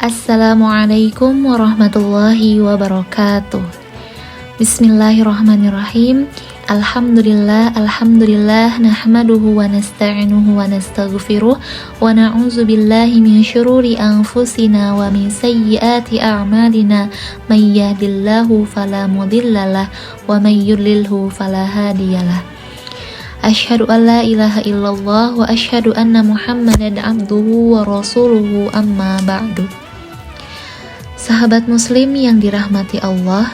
Assalamualaikum warahmatullahi wabarakatuh. Bismillahirrahmanirrahim. Alhamdulillah nahmaduhu wa nasta'inuhu wa nastaghfiruh wa na'udzu billahi min syururi anfusina wa min sayyiati a'malina may yahdihillahu fala mudhillalah wa may yudlilhu fala hadiyalah. Asyhadu an la ilaha illallah wa asyhadu anna Muhammadan abduhu wa rasuluhu amma ba'du. Sahabat muslim yang dirahmati Allah,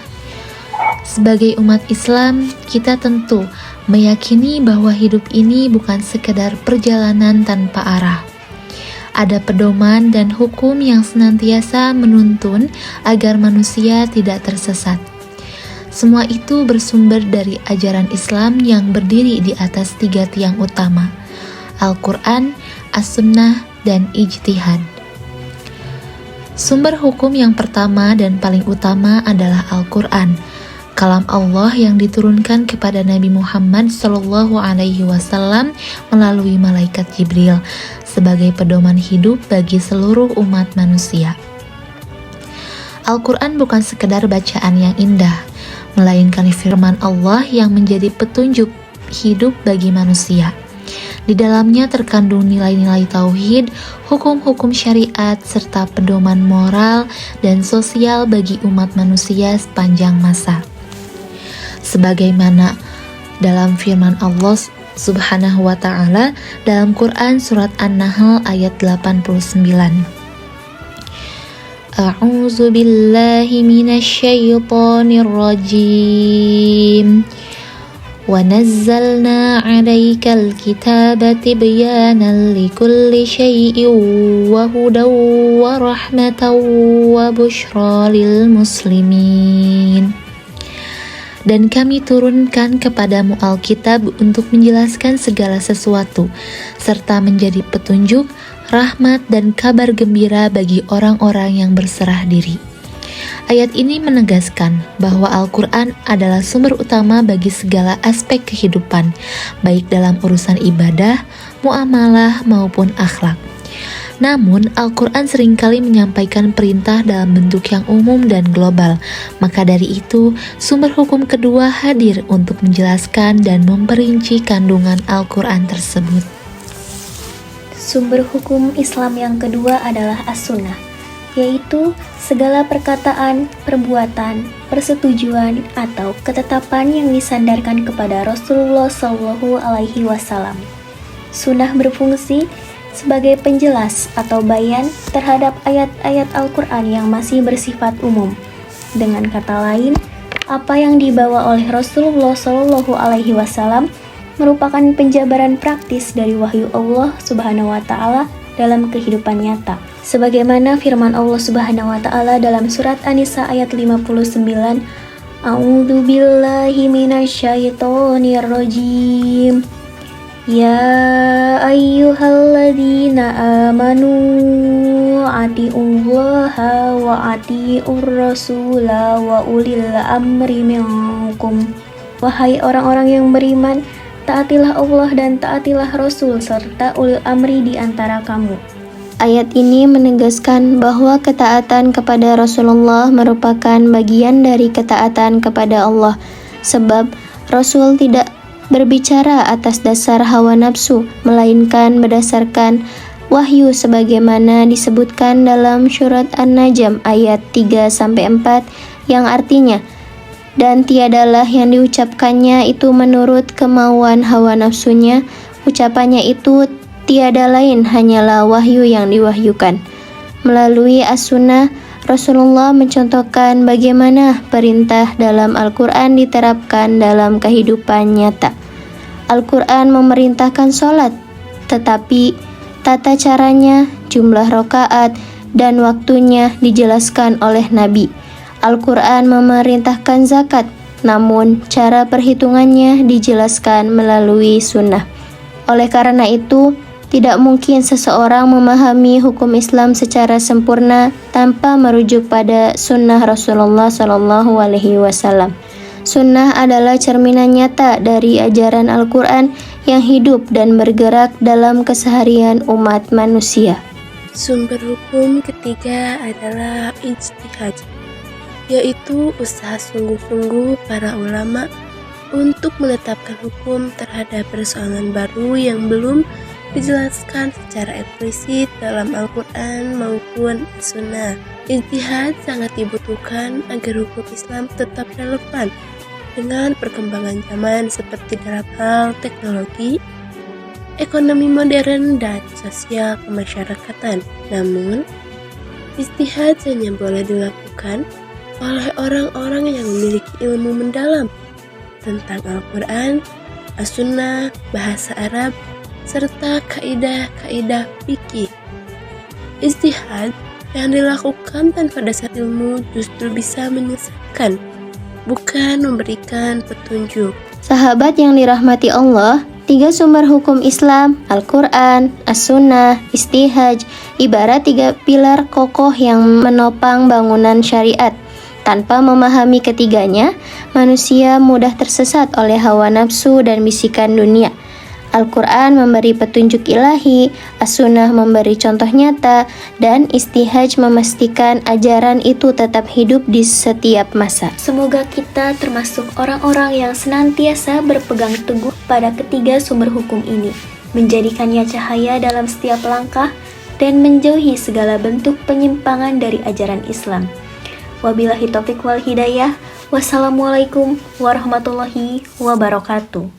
sebagai umat Islam, kita tentu meyakini bahwa hidup ini bukan sekedar perjalanan tanpa arah. Ada pedoman dan hukum yang senantiasa menuntun agar manusia tidak tersesat. Semua itu bersumber dari ajaran Islam yang berdiri di atas 3 tiang utama: Al-Quran, As-Sunnah, dan Ijtihad. Sumber hukum yang pertama dan paling utama adalah Al-Quran, kalam Allah yang diturunkan kepada Nabi Muhammad SAW melalui malaikat Jibril sebagai pedoman hidup bagi seluruh umat manusia. Al-Quran bukan sekedar bacaan yang indah, melainkan firman Allah yang menjadi petunjuk hidup bagi manusia. Di dalamnya terkandung nilai-nilai tauhid, hukum-hukum syariat, serta pedoman moral dan sosial bagi umat manusia sepanjang masa. Sebagaimana dalam firman Allah Subhanahu wa Ta'ala dalam Quran surat An-Nahl ayat 89. A'udzu billahi minasy syaithanir rajim. Wa nazzalna 'alaikal kitaba tibyanan likulli syai'in wa hudaw wa rahmatan wa busyra lil muslimin. Dan kami turunkan kepadamu Alkitab untuk menjelaskan segala sesuatu, serta menjadi petunjuk, rahmat, dan kabar gembira bagi orang-orang yang berserah diri. Ayat ini menegaskan bahwa Al-Quran adalah sumber utama bagi segala aspek kehidupan, baik dalam urusan ibadah, muamalah, maupun akhlak. Namun, Al-Quran seringkali menyampaikan perintah dalam bentuk yang umum dan global. Maka dari itu, sumber hukum kedua hadir untuk menjelaskan dan memperinci kandungan Al-Quran tersebut. Sumber hukum Islam yang kedua adalah As-Sunnah, yaitu segala perkataan, perbuatan, persetujuan, atau ketetapan yang disandarkan kepada Rasulullah SAW. Sunnah berfungsi sebagai penjelas atau bayan terhadap ayat-ayat Al-Quran yang masih bersifat umum. Dengan kata lain, apa yang dibawa oleh Rasulullah SAW merupakan penjabaran praktis dari wahyu Allah Subhanahu wa Ta'ala dalam kehidupan nyata. Sebagaimana firman Allah Subhanahu wa Ta'ala dalam surat An-Nisa ayat 59, A'udzu billahi minasyaitonir rajim. Ya ayyuhalladzina amanu atiullaha wa atiur rasula wa ulil amri minkum. Wahai orang-orang yang beriman, taatilah Allah dan taatilah Rasul serta ulil amri di antara kamu. Ayat ini menegaskan bahwa ketaatan kepada Rasulullah merupakan bagian dari ketaatan kepada Allah, sebab Rasul tidak berbicara atas dasar hawa nafsu, melainkan berdasarkan wahyu sebagaimana disebutkan dalam surat An-Najm ayat 3-4 yang artinya, dan tiadalah yang diucapkannya itu menurut kemauan hawa nafsunya, ucapannya itu tiada lain hanyalah wahyu yang diwahyukan. Melalui As-Sunnah, Rasulullah mencontohkan bagaimana perintah dalam Al-Quran diterapkan dalam kehidupan nyata. Al-Quran memerintahkan sholat, tetapi tata caranya, jumlah rakaat, dan waktunya dijelaskan oleh Nabi. Al-Quran memerintahkan zakat, namun cara perhitungannya dijelaskan melalui sunnah. Oleh karena itu, tidak mungkin seseorang memahami hukum Islam secara sempurna tanpa merujuk pada sunnah Rasulullah SAW. Sunnah adalah cerminan nyata dari ajaran Al-Quran yang hidup dan bergerak dalam keseharian umat manusia. Sumber hukum ketiga adalah ijtihad, yaitu usaha sungguh-sungguh para ulama untuk menetapkan hukum terhadap persoalan baru yang belum dijelaskan secara eksplisit dalam Al-Quran maupun As-Sunnah. Ijtihad sangat dibutuhkan agar hukum Islam tetap relevan dengan perkembangan zaman seperti dalam hal teknologi, ekonomi modern, dan sosial kemasyarakatan. Namun, ijtihad hanya boleh dilakukan oleh orang-orang yang memiliki ilmu mendalam tentang Al-Quran, As-Sunnah, bahasa Arab, serta kaidah-kaidah fikih. Ijtihad yang dilakukan tanpa dasar ilmu justru bisa menyesatkan, bukan memberikan petunjuk. Sahabat yang dirahmati Allah, 3 sumber hukum Islam, Al-Quran, As-Sunnah, Ijtihad, ibarat 3 pilar kokoh yang menopang bangunan syariat. Tanpa memahami ketiganya, manusia mudah tersesat oleh hawa nafsu dan bisikan dunia. Al-Quran memberi petunjuk ilahi, As-Sunnah memberi contoh nyata, dan Ijtihad memastikan ajaran itu tetap hidup di setiap masa. Semoga kita termasuk orang-orang yang senantiasa berpegang teguh pada ketiga sumber hukum ini, menjadikannya cahaya dalam setiap langkah, dan menjauhi segala bentuk penyimpangan dari ajaran Islam. Wabillahi taufiq wal hidayah. Wassalamualaikum warahmatullahi wabarakatuh.